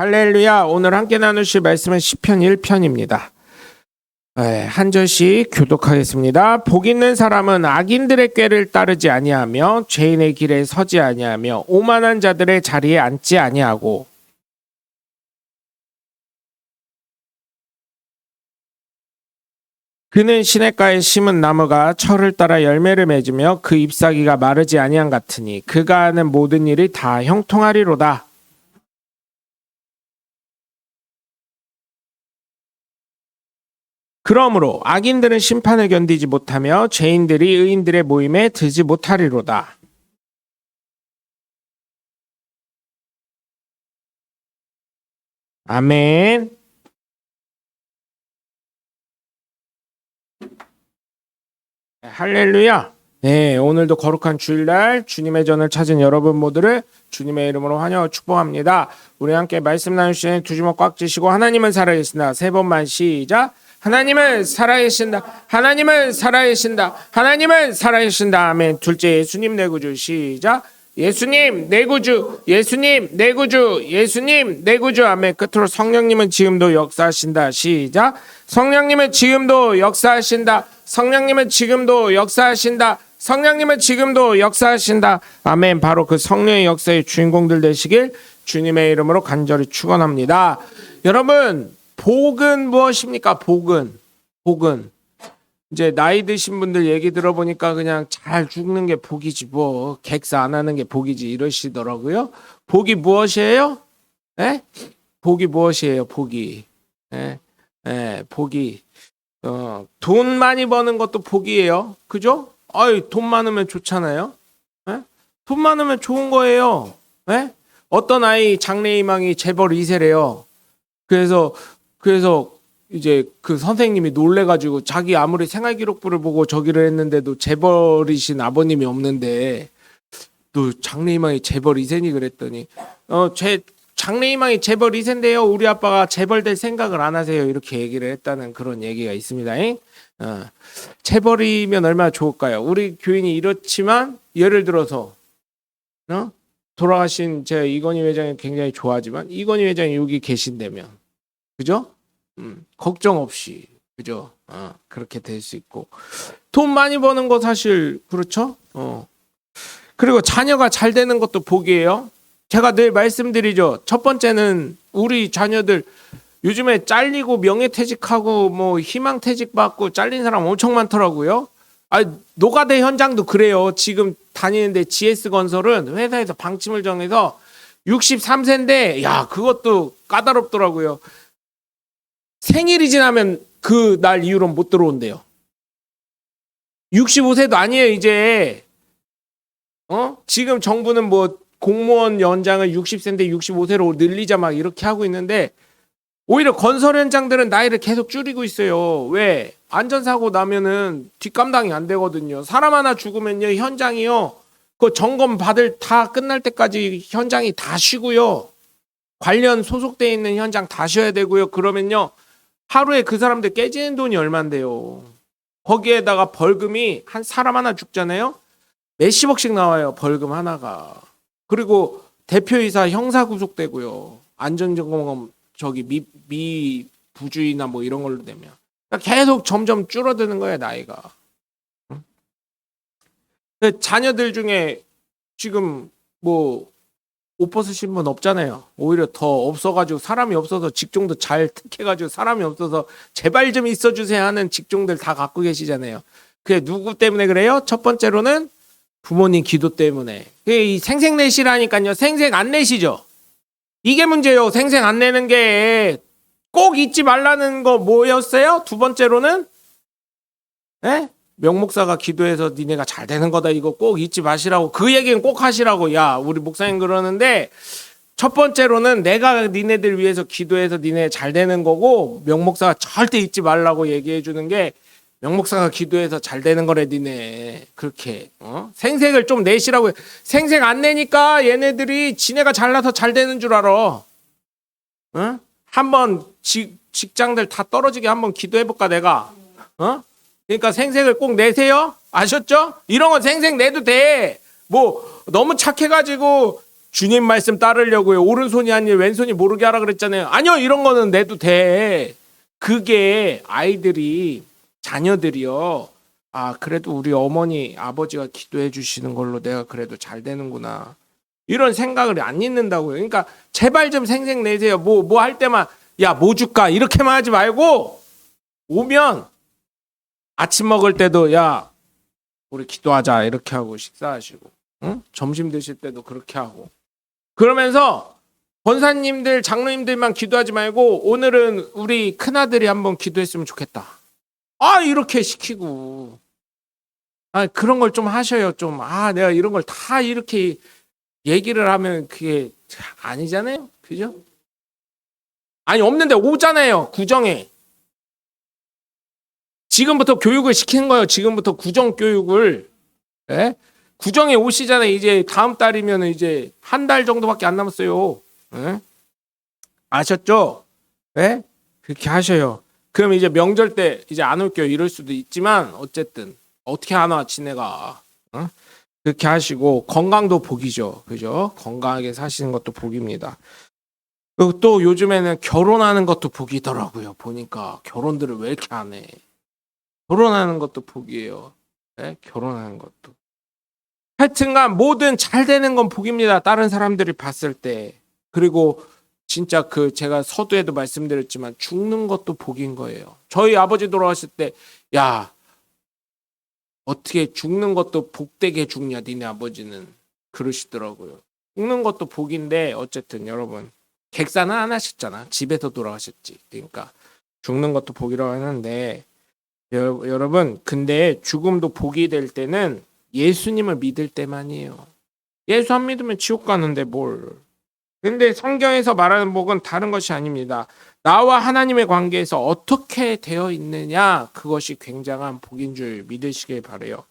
할렐루야. 오늘 함께 나누실 말씀은 시편 1편입니다. 한 절씩 교독하겠습니다. 복 있는 사람은 악인들의 꾀를 따르지 아니하며 죄인의 길에 서지 아니하며 오만한 자들의 자리에 앉지 아니하고 그는 시냇가에 심은 나무가 철을 따라 열매를 맺으며 그 잎사귀가 마르지 아니한 같으니 그가 하는 모든 일이 다 형통하리로다. 그러므로 악인들은 심판을 견디지 못하며 죄인들이 의인들의 모임에 들지 못하리로다. 아멘. 할렐루야. 네, 오늘도 거룩한 주일날 주님의 전을 찾은 여러분 모두를 주님의 이름으로 환영하고 축복합니다. 우리 함께 말씀 나누시는 두 주먹 꽉 쥐시고 하나님은 살아계신다. 세 번만 시작. 하나님은 살아계신다. 하나님은 살아계신다. 하나님은 살아계신다. 아멘. 둘째, 예수님 내 구주. 시작. 예수님 내 구주. 예수님 내 구주. 예수님 내 구주. 아멘. 끝으로 성령님은 지금도 역사하신다. 시작. 성령님은 지금도 역사하신다. 성령님은 지금도 역사하신다. 성령님은 지금도 역사하신다. 아멘. 바로 그 성령의 역사의 주인공들 되시길 주님의 이름으로 간절히 축원합니다. 여러분, 복은 무엇입니까? 복은 이제 나이 드신 분들 얘기 들어보니까 그냥 잘 죽는 게 복이지 뭐 객사 안 하는 게 복이지 이러시더라고요. 복이 무엇이에요? 에? 복이 무엇이에요? 복이 복이 돈 많이 버는 것도 복이에요. 그죠? 돈 많으면 좋잖아요. 에? 돈 많으면 좋은 거예요. 에? 어떤 아이 장래희망이 재벌 2세래요. 그래서 이제 그 선생님이 놀래가지고 자기 아무리 생활기록부를 보고 저기를 했는데도 재벌이신 아버님이 없는데 또 장래희망이 재벌 2세니 그랬더니 제 장래희망이 재벌 2세인데요. 우리 아빠가 재벌 될 생각을 안 하세요. 이렇게 얘기를 했다는 그런 얘기가 있습니다. 재벌이면 얼마나 좋을까요? 우리 교인이 이렇지만 예를 들어서 돌아가신 제 이건희 회장이 굉장히 좋아하지만 이건희 회장이 여기 계신다면 그죠? 걱정 없이 그죠? 그렇게 될 수 있고 돈 많이 버는 거 사실 그렇죠? 그리고 자녀가 잘 되는 것도 복이에요. 제가 늘 말씀드리죠. 첫 번째는 우리 자녀들 요즘에 잘리고 명예퇴직하고 뭐 희망퇴직 받고 잘린 사람 엄청 많더라고요. 노가대 현장도 그래요. 지금 다니는데 GS건설은 회사에서 방침을 정해서 63세인데 야 그것도 까다롭더라고요. 생일이 지나면 그 날 이후로는 못 들어온대요. 65세도 아니에요 이제. 지금 정부는 뭐 공무원 연장을 60세인데 65세로 늘리자 막 이렇게 하고 있는데 오히려 건설 현장들은 나이를 계속 줄이고 있어요. 왜? 안전사고 나면은 뒷감당이 안 되거든요. 사람 하나 죽으면요 현장이요 그 점검 받을 다 끝날 때까지 현장이 다 쉬고요. 관련 소속돼 있는 현장 다 쉬어야 되고요. 그러면요 하루에 그 사람들 깨지는 돈이 얼만데요. 거기에다가 벌금이 한 사람 하나 죽잖아요. 몇십억씩 나와요. 벌금 하나가. 그리고 대표이사 형사 구속되고요. 안전점검 미 부주의나 뭐 이런 걸로 되면 계속 점점 줄어드는 거예요 나이가. 자녀들 중에 지금 뭐 옷 벗으신 분 없잖아요. 오히려 더 없어가지고 사람이 없어서 직종도 잘 택해가지고 사람이 없어서 제발 좀 있어주세요 하는 직종들 다 갖고 계시잖아요. 그게 누구 때문에 그래요? 첫 번째로는 부모님 기도 때문에. 이 생색 내시라니까요. 생색 안 내시죠. 이게 문제예요. 생색 안 내는 게 꼭 잊지 말라는 거 뭐였어요? 두 번째로는 명목사가 기도해서 니네가 잘 되는 거다 이거 꼭 잊지 마시라고 그 얘기는 꼭 하시라고. 야 우리 목사님 그러는데 첫 번째로는 내가 니네들 위해서 기도해서 니네 잘 되는 거고 명목사가 절대 잊지 말라고 얘기해 주는 게 명목사가 기도해서 잘 되는 거래 니네. 그렇게 생색을 좀 내시라고. 생색 안 내니까 얘네들이 지네가 잘나서 잘 되는 줄 알아. 한번 직장들 다 떨어지게 한번 기도해볼까 내가. 그러니까 생색을 꼭 내세요. 아셨죠? 이런 건 생색 내도 돼. 뭐 너무 착해가지고 주님 말씀 따르려고요. 오른손이 아닌 왼손이 모르게 하라 그랬잖아요. 아니요, 이런 거는 내도 돼. 그게 아이들이, 자녀들이요. 아, 그래도 우리 어머니, 아버지가 기도해 주시는 걸로 내가 그래도 잘 되는구나. 이런 생각을 안 잊는다고요. 그러니까 제발 좀 생색내세요. 뭐 할 때만 야, 뭐 줄까? 이렇게만 하지 말고 오면 아침 먹을 때도 야, 우리 기도하자 이렇게 하고 식사하시고, 응? 점심 드실 때도 그렇게 하고, 그러면서 권사님들, 장로님들만 기도하지 말고 오늘은 우리 큰아들이 한번 기도했으면 좋겠다. 아, 이렇게 시키고, 아, 그런 걸 좀 하셔요. 좀, 아, 내가 이런 걸 다 이렇게 얘기를 하면 그게 아니잖아요. 그죠? 아니, 없는데 오잖아요. 구정에. 지금부터 교육을 시키는 거예요. 지금부터 구정 교육을. 예? 구정에 오시잖아요. 이제 다음 달이면 이제 한 달 정도밖에 안 남았어요. 예? 아셨죠? 예? 그렇게 하셔요. 그럼 이제 명절 때 이제 안 올게요. 이럴 수도 있지만 어쨌든 어떻게 안 와, 지네가. 어? 그렇게 하시고 건강도 복이죠. 그죠? 건강하게 사시는 것도 복입니다. 그리고 또 요즘에는 결혼하는 것도 복이더라고요. 보니까 결혼들을 왜 이렇게 안 해? 결혼하는 것도 복이에요. 네? 결혼하는 것도. 하여튼간 뭐든 잘 되는 건 복입니다. 다른 사람들이 봤을 때. 그리고 진짜 그 제가 서두에도 말씀드렸지만 죽는 것도 복인 거예요. 저희 아버지 돌아가실 때 야, 어떻게 죽는 것도 복되게 죽냐 니네 아버지는 그러시더라고요. 죽는 것도 복인데 어쨌든 여러분 객사는 안 하셨잖아. 집에서 돌아가셨지. 그러니까 죽는 것도 복이라고 하는데 여러분 근데 죽음도 복이 될 때는 예수님을 믿을 때만이에요. 예수 안 믿으면 지옥 가는데 뭘. 근데 성경에서 말하는 복은 다른 것이 아닙니다. 나와 하나님의 관계에서 어떻게 되어 있느냐, 그것이 굉장한 복인 줄 믿으시길 바라요.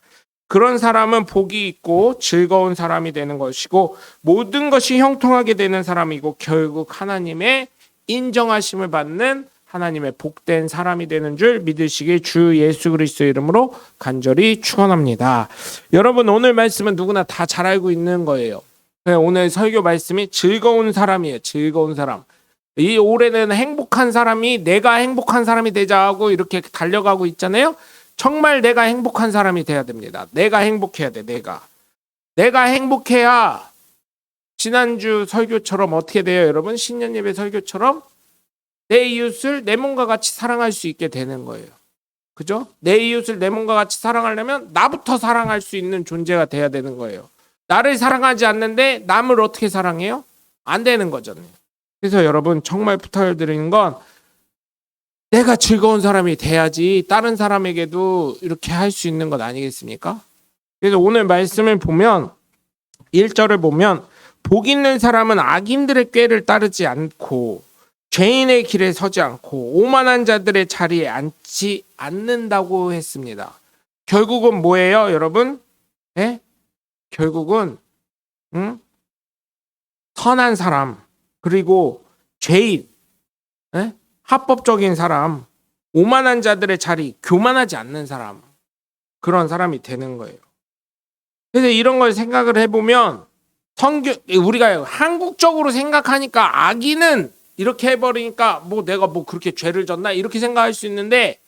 그런 사람은 복이 있고 즐거운 사람이 되는 것이고 모든 것이 형통하게 되는 사람이고 결국 하나님의 인정하심을 받는 하나님의 복된 사람이 되는 줄 믿으시길 주 예수 그리스도의 이름으로 간절히 축원합니다. 여러분 오늘 말씀은 누구나 다 잘 알고 있는 거예요. 오늘 설교 말씀이 즐거운 사람이에요. 즐거운 사람. 이 올해는 행복한 사람이 내가 행복한 사람이 되자 하고 이렇게 달려가고 있잖아요. 정말 내가 행복한 사람이 돼야 됩니다. 내가 행복해야 돼. 내가 행복해야 지난주 설교처럼 어떻게 돼요 여러분? 신년 예배 설교처럼 내 이웃을 내 몸과 같이 사랑할 수 있게 되는 거예요. 그죠? 내 이웃을 내 몸과 같이 사랑하려면 나부터 사랑할 수 있는 존재가 돼야 되는 거예요. 나를 사랑하지 않는데 남을 어떻게 사랑해요? 안 되는 거잖아요. 그래서 여러분 정말 부탁을 드리는 건 내가 즐거운 사람이 돼야지 다른 사람에게도 이렇게 할 수 있는 것 아니겠습니까? 그래서 오늘 말씀을 보면 1절을 보면 복 있는 사람은 악인들의 꾀를 따르지 않고 죄인의 길에 서지 않고 오만한 자들의 자리에 앉지 않는다고 했습니다. 결국은 뭐예요 여러분? 네? 결국은 선한 사람 그리고 죄인 네? 합법적인 사람 오만한 자들의 자리 교만하지 않는 사람 그런 사람이 되는 거예요. 그래서 이런 걸 생각을 해보면 우리가 한국적으로 생각하니까 악인은 이렇게 해버리니까 뭐 내가 뭐 그렇게 죄를 졌나 이렇게 생각할 수 있는데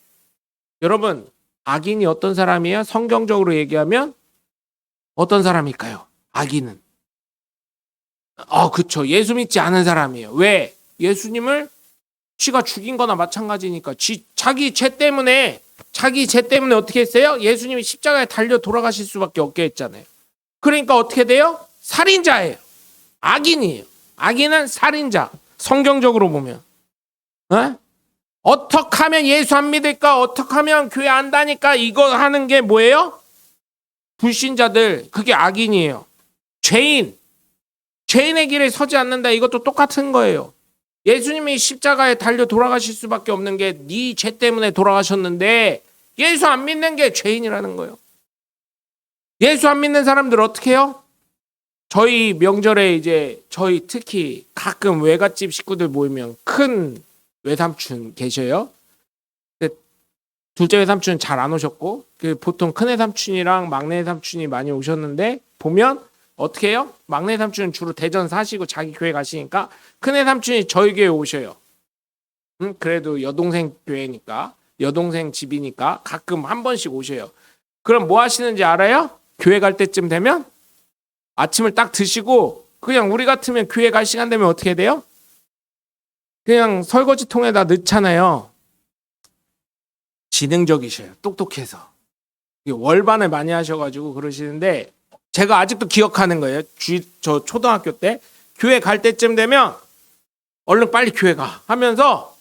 여러분 악인이 어떤 사람이에요? 성경적으로 얘기하면 어떤 사람일까요? 악인은 그쵸 예수 믿지 않은 사람이에요. 왜? 예수님을 지가 죽인 거나 마찬가지니까 자기 죄 때문에 어떻게 했어요? 예수님이 십자가에 달려 돌아가실 수밖에 없게 했잖아요. 그러니까 어떻게 돼요? 살인자예요. 악인이에요. 악인은 살인자. 성경적으로 보면 어떻게 하면 예수 안 믿을까? 어떻게 하면 교회 안 다니까? 이거 하는 게 뭐예요? 불신자들 그게 악인이에요. 죄인의 길에 서지 않는다. 이것도 똑같은 거예요. 예수님이 십자가에 달려 돌아가실 수밖에 없는 게 네 죄 때문에 돌아가셨는데 예수 안 믿는 게 죄인이라는 거예요. 예수 안 믿는 사람들 어떻게 해요? 저희 명절에 이제 저희 특히 가끔 외갓집 식구들 모이면 큰 외삼촌 계셔요. 둘째 외삼촌은 잘 안 오셨고 보통 큰 외삼촌이랑 막내 외삼촌이 많이 오셨는데 보면 어떻게 해요? 막내 삼촌은 주로 대전 사시고 자기 교회 가시니까 큰애 삼촌이 저희 교회 오셔요. 그래도 여동생 교회니까, 여동생 집이니까 가끔 한 번씩 오셔요. 그럼 뭐 하시는지 알아요? 교회 갈 때쯤 되면 아침을 딱 드시고 그냥 우리 같으면 교회 갈 시간 되면 어떻게 돼요? 그냥 설거지통에다 넣잖아요. 지능적이셔요. 똑똑해서. 월반을 많이 하셔가지고 그러시는데 제가 아직도 기억하는 거예요. 저 초등학교 때 교회 갈 때쯤 되면 얼른 빨리 교회 가 하면서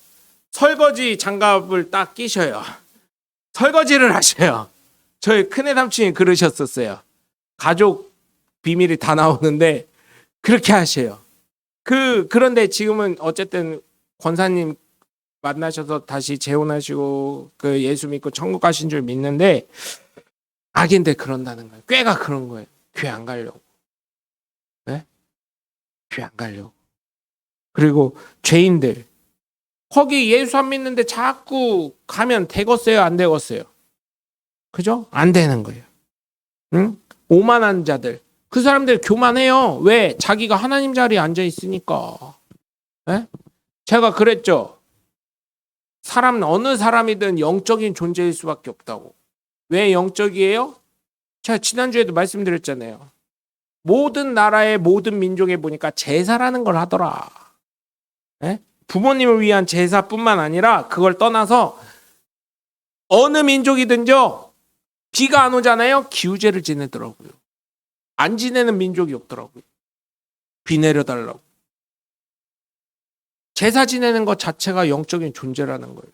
설거지 장갑을 딱 끼셔요. 설거지를 하셔요. 저희 큰애 삼촌이 그러셨었어요. 가족 비밀이 다 나오는데 그렇게 하셔요. 그런데 지금은 어쨌든 권사님 만나셔서 다시 재혼하시고 그 예수 믿고 천국 가신 줄 믿는데 악인데 그런다는 거예요. 꾀가 그런 거예요. 교회 안 가려고. 네? 교회 안 가려고. 그리고 죄인들 거기 예수 안 믿는데 자꾸 가면 되겠어요? 안 되겠어요? 그죠? 안 되는 거예요. 응? 오만한 자들. 그 사람들 교만해요. 왜? 자기가 하나님 자리에 앉아 있으니까. 네? 제가 그랬죠. 어느 사람이든 영적인 존재일 수밖에 없다고. 왜 영적이에요? 제가 지난주에도 말씀드렸잖아요. 모든 나라의 모든 민족에 보니까 제사라는 걸 하더라. 네? 부모님을 위한 제사뿐만 아니라 그걸 떠나서 어느 민족이든요. 비가 안 오잖아요. 기우제를 지내더라고요. 안 지내는 민족이 없더라고요. 비 내려달라고. 제사 지내는 것 자체가 영적인 존재라는 거예요.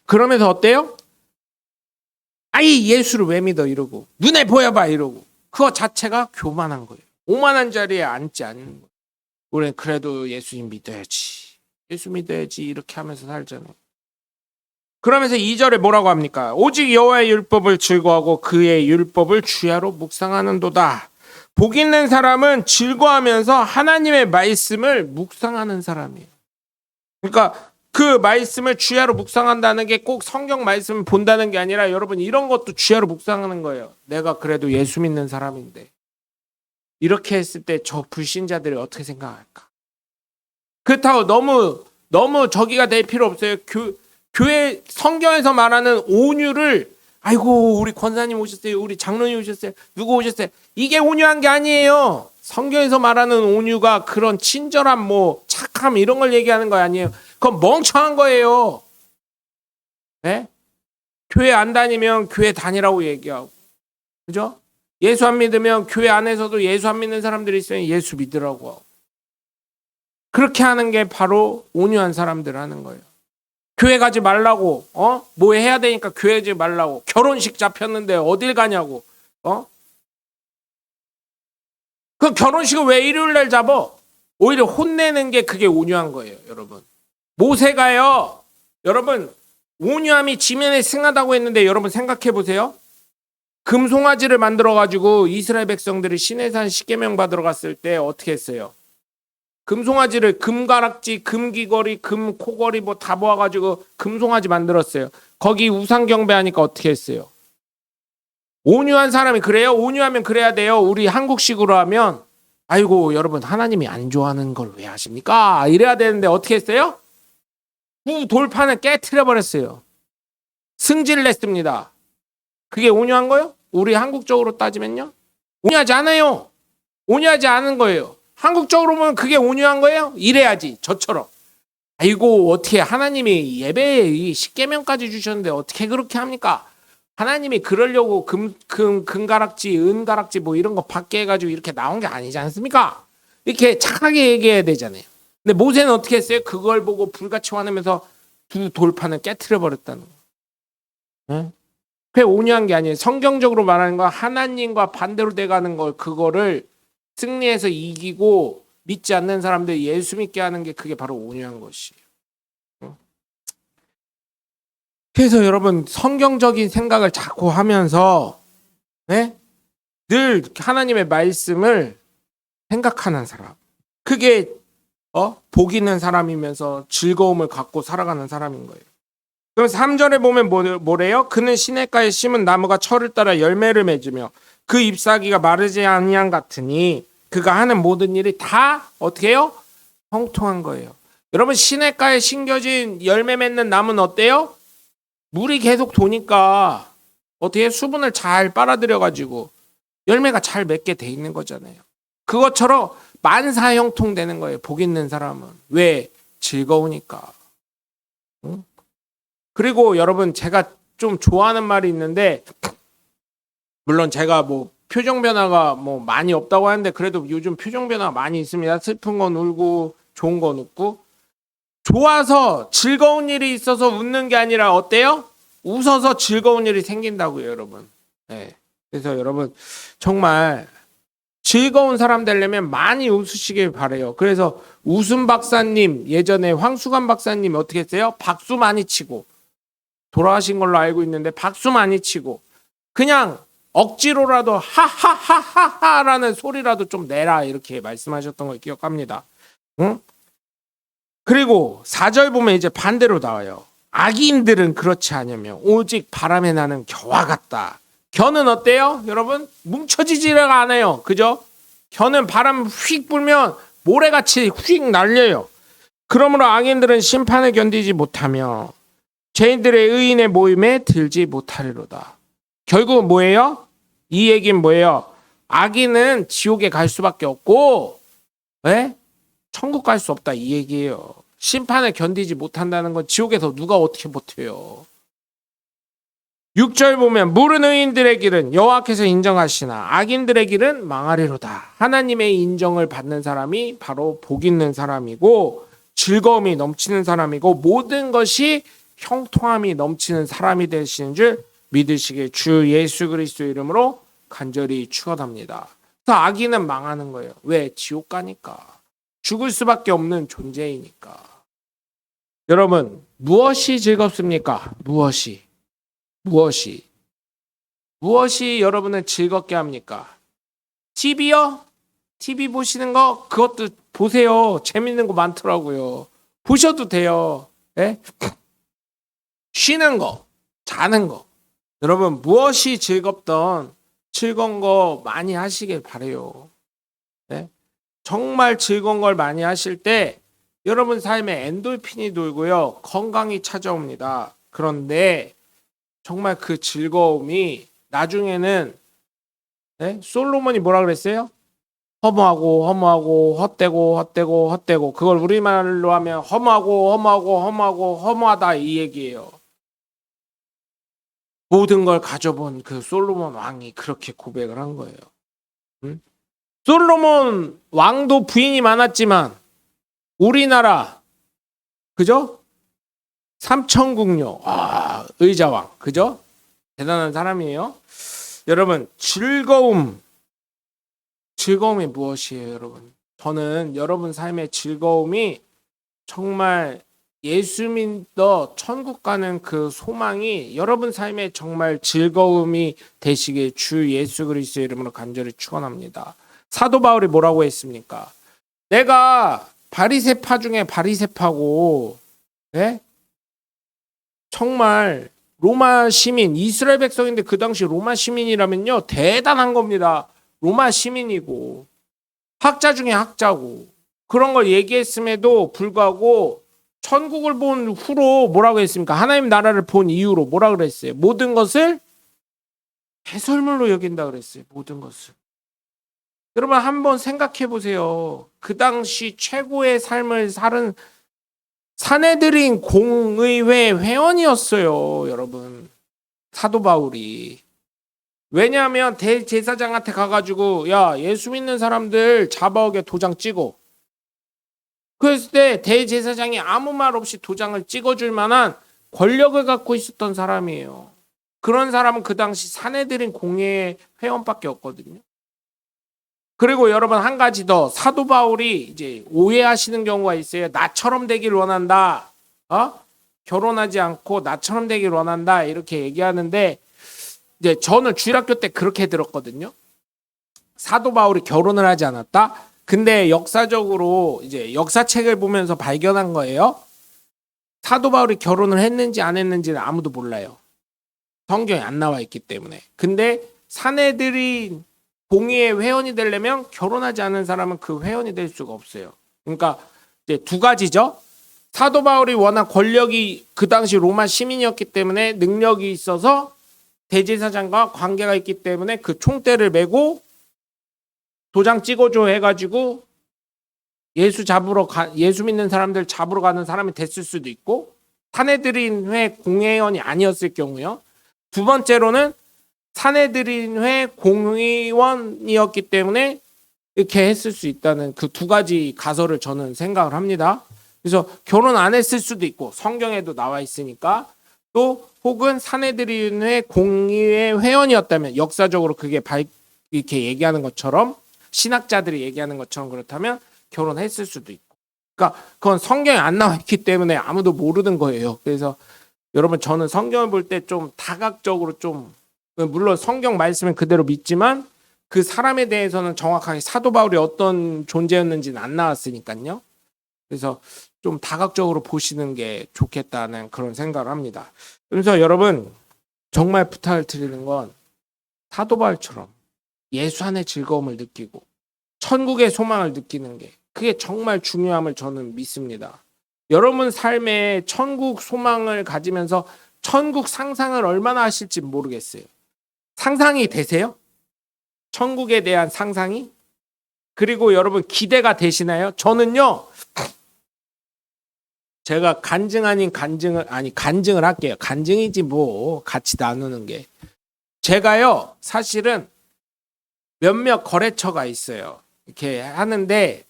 그러면서 어때요? 아이 예수를 왜 믿어 이러고 눈에 보여봐 이러고 그거 자체가 교만한 거예요. 오만한 자리에 앉지 않는 거예요. 우리는 그래도 예수님 믿어야지. 예수 믿어야지 이렇게 하면서 살잖아요. 그러면서 2절에 뭐라고 합니까? 오직 여호와의 율법을 즐거워하고 그의 율법을 주야로 묵상하는도다. 복 있는 사람은 즐거워하면서 하나님의 말씀을 묵상하는 사람이에요. 그러니까 그 말씀을 주야로 묵상한다는 게 꼭 성경 말씀을 본다는 게 아니라 여러분 이런 것도 주야로 묵상하는 거예요. 내가 그래도 예수 믿는 사람인데 이렇게 했을 때 저 불신자들이 어떻게 생각할까? 그렇다고 너무 저기가 될 필요 없어요. 교회 성경에서 말하는 온유를 아이고 우리 권사님 오셨어요. 우리 장로님 오셨어요. 누구 오셨어요. 이게 온유한 게 아니에요. 성경에서 말하는 온유가 그런 친절함 뭐 착함 이런 걸 얘기하는 거 아니에요. 그건 멍청한 거예요. 네? 교회 안 다니면 교회 다니라고 얘기하고 그죠? 예수 안 믿으면 교회 안에서도 예수 안 믿는 사람들이 있으면 예수 믿으라고 하고 그렇게 하는 게 바로 온유한 사람들 하는 거예요. 교회 가지 말라고 뭐 해야 되니까 교회 가지 말라고 결혼식 잡혔는데 어딜 가냐고 그 결혼식을 왜 일요일 날 잡어? 오히려 혼내는 게 그게 온유한 거예요. 여러분 모세가요 여러분 온유함이 지면에 승하다고 했는데 여러분 생각해 보세요. 금송아지를 만들어 가지고 이스라엘 백성들이 시내산 십계명 받으러 갔을 때 어떻게 했어요? 금송아지를 금가락지, 금귀걸이, 금코걸이 뭐 다 모아가지고 금송아지 만들었어요. 거기 우상 경배하니까 어떻게 했어요? 온유한 사람이 그래요? 온유하면 그래야 돼요. 우리 한국식으로 하면 아이고 여러분 하나님이 안 좋아하는 걸 왜 하십니까? 이래야 되는데 어떻게 했어요? 돌판을 깨트려 버렸어요. 승질을 냈습니다. 그게 온유한 거예요? 우리 한국적으로 따지면요? 온유하지 않아요. 온유하지 않은 거예요. 한국적으로 보면 그게 온유한 거예요? 이래야지 저처럼. 아이고 어떻게 하나님이 예배에 십계명까지 주셨는데 어떻게 그렇게 합니까? 하나님이 그러려고 금가락지 은가락지 뭐 이런 거 받게 해가지고 이렇게 나온 게 아니지 않습니까? 이렇게 착하게 얘기해야 되잖아요. 근데 모세는 어떻게 했어요? 그걸 보고 불같이 화내면서 두 돌판을 깨트려 버렸다는 거예요. 그게 온유한 게 아니에요. 성경적으로 말하는 건 하나님과 반대로 돼가는 걸 그거를 승리해서 이기고 믿지 않는 사람들 예수 믿게 하는 게 그게 바로 온유한 것이에요. 그래서 여러분 성경적인 생각을 자꾸 하면서 늘 하나님의 말씀을 생각하는 사람. 그게 복 있는 사람이면서 즐거움을 갖고 살아가는 사람인 거예요. 그럼 3절에 보면 뭐래요? 그는 시냇가에 심은 나무가 철을 따라 열매를 맺으며 그 잎사귀가 마르지 아니한 같으니 그가 하는 모든 일이 다 어떻게 해요? 형통한 거예요. 여러분 시냇가에 심겨진 열매 맺는 나무는 어때요? 물이 계속 도니까 어떻게 수분을 잘 빨아들여 가지고 열매가 잘 맺게 돼 있는 거잖아요. 그것처럼 만사 형통되는 거예요. 복 있는 사람은. 왜? 즐거우니까. 응? 그리고 여러분 제가 좀 좋아하는 말이 있는데 물론 제가 뭐 표정 변화가 뭐 많이 없다고 하는데 그래도 요즘 표정 변화가 많이 있습니다. 슬픈 건 울고 좋은 건 웃고. 좋아서 즐거운 일이 있어서 웃는 게 아니라 어때요? 웃어서 즐거운 일이 생긴다고요, 여러분. 네. 그래서 여러분 정말 즐거운 사람 되려면 많이 웃으시길 바래요. 그래서 웃음 박사님 예전에 황수관 박사님 어떻게 했어요? 박수 많이 치고 돌아가신 걸로 알고 있는데 박수 많이 치고 그냥 억지로라도 하하하하하라는 소리라도 좀 내라 이렇게 말씀하셨던 걸 기억합니다. 응? 그리고 4절 보면 이제 반대로 나와요. 악인들은 그렇지 않으며 오직 바람에 나는 겨와 같다. 겨는 어때요? 여러분 뭉쳐지지가 않아요. 그죠? 겨는 바람 휙 불면 모래같이 휙 날려요. 그러므로 악인들은 심판을 견디지 못하며 죄인들의 의인의 모임에 들지 못하리로다. 결국 뭐예요? 이 얘기는 뭐예요? 악인은 지옥에 갈 수밖에 없고 에? 천국 갈 수 없다 이 얘기예요. 심판을 견디지 못한다는 건 지옥에서 누가 어떻게 버텨요. 6절 보면 물은 의인들의 길은 여호와께서 인정하시나 악인들의 길은 망하리로다. 하나님의 인정을 받는 사람이 바로 복 있는 사람이고 즐거움이 넘치는 사람이고 모든 것이 형통함이 넘치는 사람이 되시는 줄 믿으시길 주 예수 그리스도 이름으로 간절히 축원합니다. 그래서 악인은 망하는 거예요. 왜? 지옥 가니까. 죽을 수밖에 없는 존재이니까. 여러분 무엇이 즐겁습니까? 무엇이 여러분을 즐겁게 합니까? TV요? TV 보시는 거 그것도 보세요. 재밌는 거 많더라고요. 보셔도 돼요. 네? 쉬는 거, 자는 거. 여러분 무엇이 즐겁던 즐거운 거 많이 하시길 바래요. 네? 정말 즐거운 걸 많이 하실 때 여러분 삶에 엔돌핀이 돌고요. 건강이 찾아옵니다. 그런데 정말 그 즐거움이 나중에는 네? 솔로몬이 뭐라 그랬어요? 허무하고 헛되고 그걸 우리말로 하면 허무하다 이 얘기예요. 모든 걸 가져본 그 솔로몬 왕이 그렇게 고백을 한 거예요. 응? 솔로몬 왕도 부인이 많았지만 우리나라 그죠? 삼천궁녀 의자왕 그죠? 대단한 사람이에요. 여러분 즐거움이 무엇이에요, 여러분? 저는 여러분 삶의 즐거움이 정말 예수 믿어 천국 가는 그 소망이 여러분 삶에 정말 즐거움이 되시길 주 예수 그리스도의 이름으로 간절히 축원합니다. 사도 바울이 뭐라고 했습니까? 내가 바리새파 중에 바리새파고 예? 정말 로마 시민 이스라엘 백성인데 그 당시 로마 시민이라면요 대단한 겁니다. 로마 시민이고 학자 중에 학자고 그런 걸 얘기했음에도 불구하고 천국을 본 후로 뭐라고 했습니까? 하나님 나라를 본 이후로 뭐라 그랬어요? 모든 것을 배설물로 여긴다 그랬어요. 모든 것을. 여러분 한번 생각해 보세요. 그 당시 최고의 삶을 살은 사내들인 공의회 회원이었어요. 여러분 사도 바울이. 왜냐하면 대제사장한테 가가지고 야 예수 믿는 사람들 잡아오게 도장 찍어. 그랬을 때 대제사장이 아무 말 없이 도장을 찍어줄 만한 권력을 갖고 있었던 사람이에요. 그런 사람은 그 당시 사내들인 공회의 회원밖에 없거든요. 그리고 여러분 한 가지 더 사도 바울이 이제 오해하시는 경우가 있어요. 나처럼 되길 원한다. 결혼하지 않고 나처럼 되길 원한다. 이렇게 얘기하는데 이제 저는 주일학교 때 그렇게 들었거든요. 사도 바울이 결혼을 하지 않았다. 근데 역사적으로 이제 역사책을 보면서 발견한 거예요. 사도 바울이 결혼을 했는지 안 했는지는 아무도 몰라요. 성경에 안 나와 있기 때문에. 근데 사내들이 공의의 회원이 되려면 결혼하지 않은 사람은 그 회원이 될 수가 없어요. 그러니까 이제 두 가지죠. 사도 바울이 워낙 권력이 그 당시 로마 시민이었기 때문에 능력이 있어서 대제사장과 관계가 있기 때문에 그 총대를 메고 도장 찍어줘 해가지고 예수 믿는 사람들 잡으러 가는 사람이 됐을 수도 있고, 사내들인 회 공회원이 아니었을 경우요. 두 번째로는 사내들인 회 공회원이었기 때문에 이렇게 했을 수 있다는 그 두 가지 가설을 저는 생각을 합니다. 그래서 결혼 안 했을 수도 있고, 성경에도 나와 있으니까, 또 혹은 사내들인 회 공의회 회원이었다면, 역사적으로 그게 이렇게 얘기하는 것처럼, 신학자들이 얘기하는 것처럼 그렇다면 결혼했을 수도 있고. 그러니까 그건 성경에 안 나와 있기 때문에 아무도 모르는 거예요. 그래서 여러분, 저는 성경을 볼 때 좀 다각적으로, 좀 물론 성경 말씀은 그대로 믿지만 그 사람에 대해서는 정확하게 사도 바울이 어떤 존재였는지는 안 나왔으니까요. 그래서 좀 다각적으로 보시는 게 좋겠다는 그런 생각을 합니다. 그래서 여러분, 정말 부탁을 드리는 건 사도 바울처럼 예수 안의 즐거움을 느끼고 천국의 소망을 느끼는 게, 그게 정말 중요함을 저는 믿습니다. 여러분 삶에 천국 소망을 가지면서 천국 상상을 얼마나 하실지 모르겠어요. 상상이 되세요? 천국에 대한 상상이? 그리고 여러분 기대가 되시나요? 저는요, 제가 간증 아닌 간증을, 간증을 할게요. 간증이지 뭐 같이 나누는 게. 제가요, 사실은 몇몇 거래처가 있어요. 이렇게 하는데,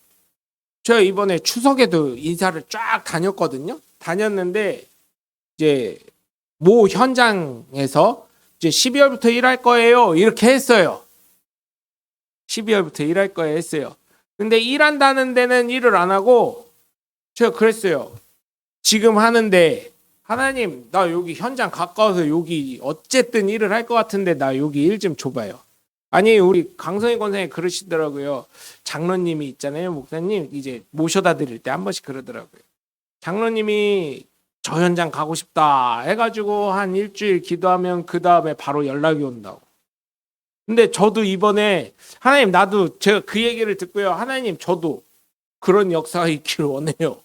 저 이번에 추석에도 인사를 쫙 다녔거든요. 다녔는데 이제 모 현장에서 이제 12월부터 일할 거예요, 이렇게 했어요. 12월부터 일할 거예요 했어요. 근데 일한다는 데는 일을 안 하고, 제가 그랬어요. 지금 하는데, 하나님, 나 여기 현장 가까워서 여기 어쨌든 일을 할 것 같은데 나 여기 일 좀 줘봐요. 아니, 우리 강성희 권사님 그러시더라고요. 장로님이 있잖아요, 목사님, 이제 모셔다 드릴 때 한 번씩 그러더라고요. 장로님이 저 현장 가고 싶다 해가지고 한 일주일 기도하면 그 다음에 바로 연락이 온다고. 근데 저도 이번에, 하나님, 나도, 제가 그 얘기를 듣고요, 하나님, 저도 그런 역사가 있기를 원해요.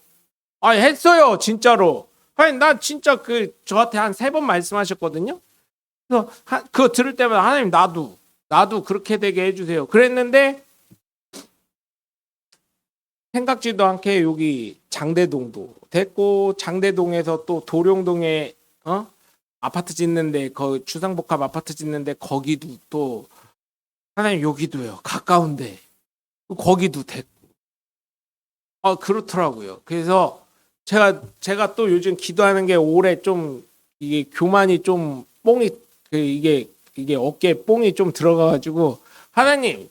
했어요, 진짜로. 하나님, 나 진짜 저한테 한 3번 말씀하셨거든요. 그래서 그거 들을 때마다, 하나님, 나도 그렇게 되게 해주세요. 그랬는데 생각지도 않게 여기 장대동도 됐고, 장대동에서 또 도룡동에 아파트 짓는데, 그 주상복합 아파트 짓는데 거기도 또, 하나님, 여기도요, 가까운데 거기도 됐고, 그렇더라고요. 그래서 제가 또 요즘 기도하는 게, 올해 좀 이게 교만이 좀 뽕이, 이게 어깨에 뽕이 좀 들어가가지고, 하나님,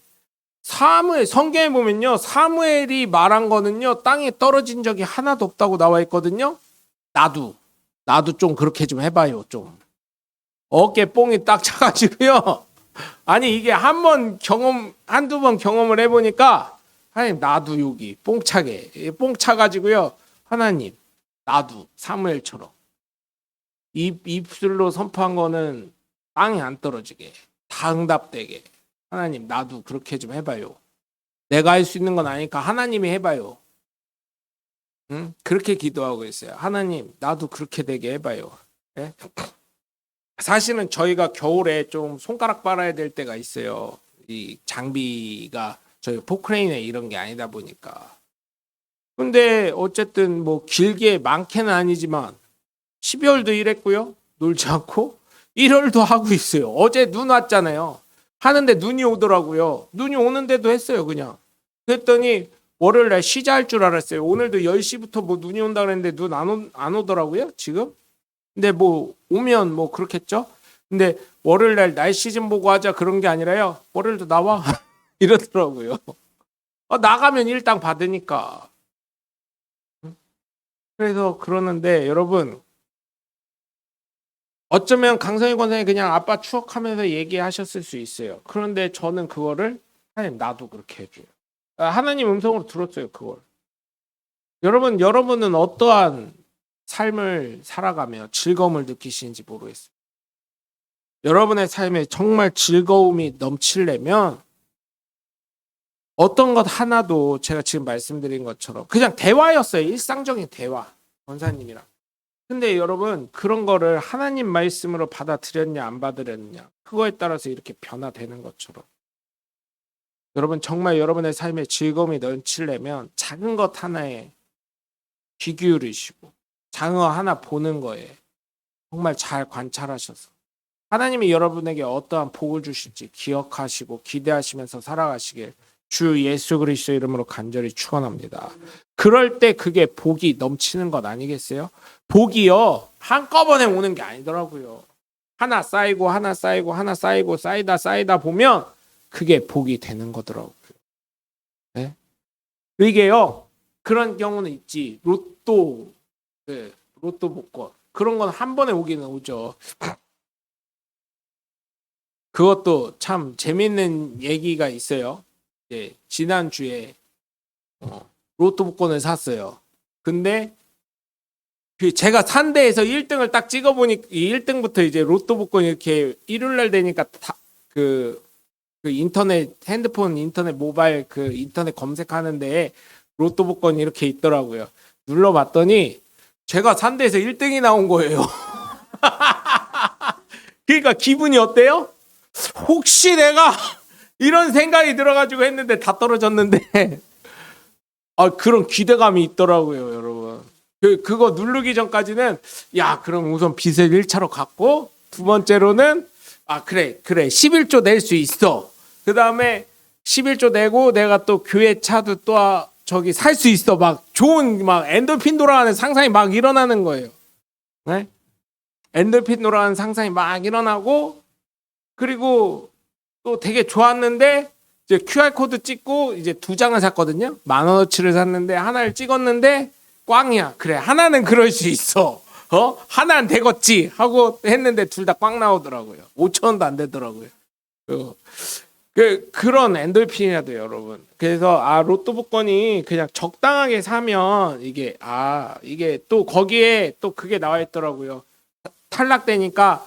성경에 보면요, 사무엘이 말한 거는요, 땅에 떨어진 적이 하나도 없다고 나와 있거든요. 나도 좀 그렇게 좀 해봐요. 좀 어깨 뽕이 딱 차가지고요. 아니, 이게 한두 번 경험을 해보니까, 하나님, 나도 여기 뽕 차가지고요. 하나님, 나도 사무엘처럼 입술로 선포한 거는 땅에 안 떨어지게, 다 응답되게, 하나님, 나도 그렇게 좀 해봐요. 내가 할 수 있는 건 아니니까 하나님이 해봐요. 응? 그렇게 기도하고 있어요. 하나님, 나도 그렇게 되게 해봐요. 네? 사실은 저희가 겨울에 좀 손가락 빨아야 될 때가 있어요. 이 장비가 저희 포크레인에 이런 게 아니다 보니까. 근데 어쨌든 뭐 길게 많게는 아니지만 12월도 일했고요, 놀지 않고 1월도 하고 있어요. 어제 눈 왔잖아요. 하는데 눈이 오더라고요. 눈이 오는데도 했어요, 그냥. 그랬더니 월요일날 쉬자 할 줄 알았어요. 오늘도 10시부터 뭐 눈이 온다 그랬는데 눈 안 오더라고요, 지금. 근데 뭐 오면 뭐 그렇겠죠. 근데 월요일날 날씨 좀 보고 하자 그런 게 아니라요, 월요일도 나와 이러더라고요. 나가면 일당 받으니까. 그래서 그러는데, 여러분, 어쩌면 강성희 권사님 그냥 아빠 추억하면서 얘기하셨을 수 있어요. 그런데 저는 그거를, 하나님, 나도 그렇게 해줘요. 하나님 음성으로 들었어요, 그걸. 여러분은 어떠한 삶을 살아가며 즐거움을 느끼시는지 모르겠어요. 여러분의 삶에 정말 즐거움이 넘치려면 어떤 것 하나도 제가 지금 말씀드린 것처럼 그냥 대화였어요. 일상적인 대화. 권사님이랑. 근데 여러분 그런 거를 하나님 말씀으로 받아들였냐 안 받아들였냐 그거에 따라서 이렇게 변화되는 것처럼 여러분 정말 여러분의 삶에 즐거움이 넘치려면 작은 것 하나에 귀 기울이시고 작은 거 하나 보는 거에 정말 잘 관찰하셔서 하나님이 여러분에게 어떠한 복을 주실지 기억하시고 기대하시면서 살아가시길 주 예수 그리스도 이름으로 간절히 축원합니다. 그럴 때 그게 복이 넘치는 것 아니겠어요? 복이요 한꺼번에 오는 게 아니더라고요. 하나 쌓이고 하나 쌓이고 하나 쌓이고 쌓이다 보면 그게 복이 되는 거더라고요. 네? 이게요 그런 경우는 있지. 로또 복권 그런 건 한 번에 오기는 오죠. 그것도 참 재밌는 얘기가 있어요. 지난주에 로또 복권을 샀어요. 근데 제가 산 데에서 1등을 딱 찍어보니 1등부터 이제 로또 복권 이렇게 일요일날 되니까 그 인터넷 핸드폰 인터넷 모바일 그 인터넷 검색하는 데에 로또 복권이 이렇게 있더라고요. 눌러봤더니 제가 산 데에서 1등이 나온 거예요. 그러니까 기분이 어때요? 혹시 내가 이런 생각이 들어가지고 했는데 다 떨어졌는데 그런 기대감이 있더라고요, 여러분. 그거 누르기 전까지는 그럼 우선 빚을 1차로 갚고 두 번째로는 그래 11조 낼 수 있어. 그 다음에 11조 내고 내가 또 교회 차도 또 저기 살 수 있어. 막 좋은 막 엔돌핀 돌아가는 상상이 막 일어나는 거예요. 네? 엔돌핀 돌아가는 상상이 막 일어나고 그리고 또 되게 좋았는데 이제 QR코드 찍고 이제 2장을 샀거든요. 10,000원어치를 샀는데 하나를 찍었는데 꽝이야. 그래 하나는 그럴 수 있어. 하나는 되겠지 하고 했는데 둘 다 꽝 나오더라고요. 5,000원도 안 되더라고요. 그런 엔돌핀이라도 여러분. 그래서 로또 복권이 그냥 적당하게 사면 이게 또 거기에 또 그게 나와 있더라고요. 탈락되니까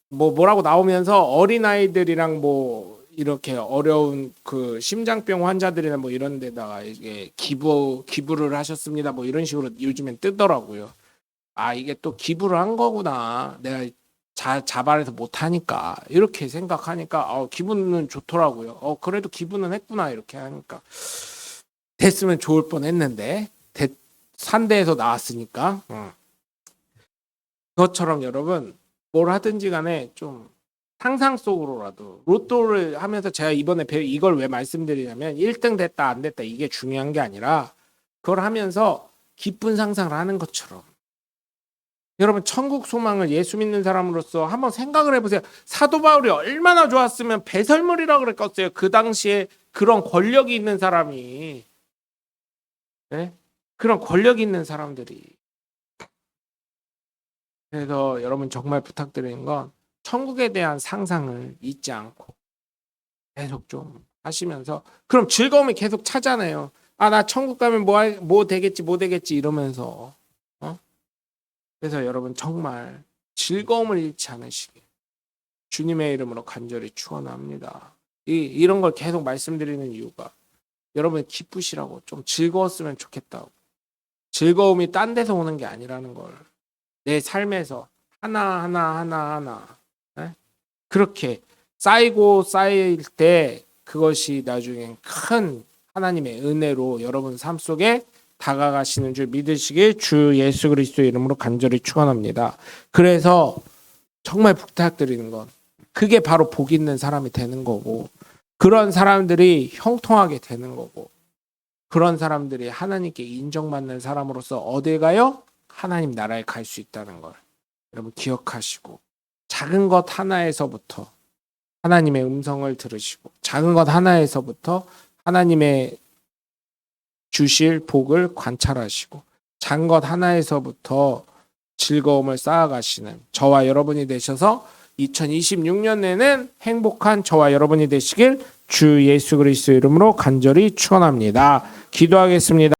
뭐라고 나오면서 어린아이들이랑 뭐 이렇게 어려운 그 심장병 환자들이나 뭐 이런 데다가 이게 기부를 하셨습니다. 뭐 이런 식으로 요즘엔 뜨더라고요. 이게 또 기부를 한 거구나. 내가 자발해서 못 하니까 이렇게 생각하니까 기분은 좋더라고요. 그래도 기부는 했구나 이렇게 하니까 됐으면 좋을 뻔했는데 산대에서 나왔으니까 그것처럼 여러분 뭘 하든지 간에 좀 상상 속으로라도 로또를 하면서 제가 이번에 이걸 왜 말씀드리냐면 1등 됐다 안 됐다 이게 중요한 게 아니라 그걸 하면서 기쁜 상상을 하는 것처럼 여러분 천국 소망을 예수 믿는 사람으로서 한번 생각을 해보세요. 사도 바울이 얼마나 좋았으면 배설물이라고 그랬겠어요. 그 당시에 그런 권력이 있는 사람이 그런 권력이 있는 사람들이 그래서 여러분 정말 부탁드리는 건 천국에 대한 상상을 잊지 않고 계속 좀 하시면서 그럼 즐거움이 계속 차잖아요. 나 천국 가면 뭐 되겠지 이러면서 그래서 여러분 정말 즐거움을 잃지 않으시길 주님의 이름으로 간절히 축원합니다. 이런 걸 계속 말씀드리는 이유가 여러분 기쁘시라고 좀 즐거웠으면 좋겠다고 즐거움이 딴 데서 오는 게 아니라는 걸 내 삶에서 하나 그렇게 쌓일 때 그것이 나중엔 큰 하나님의 은혜로 여러분 삶 속에 다가가시는 줄 믿으시길 주 예수 그리스도 이름으로 간절히 축원합니다. 그래서 정말 부탁드리는 건 그게 바로 복 있는 사람이 되는 거고 그런 사람들이 형통하게 되는 거고 그런 사람들이 하나님께 인정받는 사람으로서 어딜 가요? 하나님 나라에 갈 수 있다는 걸 여러분 기억하시고 작은 것 하나에서부터 하나님의 음성을 들으시고 작은 것 하나에서부터 하나님의 주실 복을 관찰하시고 작은 것 하나에서부터 즐거움을 쌓아가시는 저와 여러분이 되셔서 2026년에는 행복한 저와 여러분이 되시길 주 예수 그리스도 이름으로 간절히 축원합니다. 기도하겠습니다.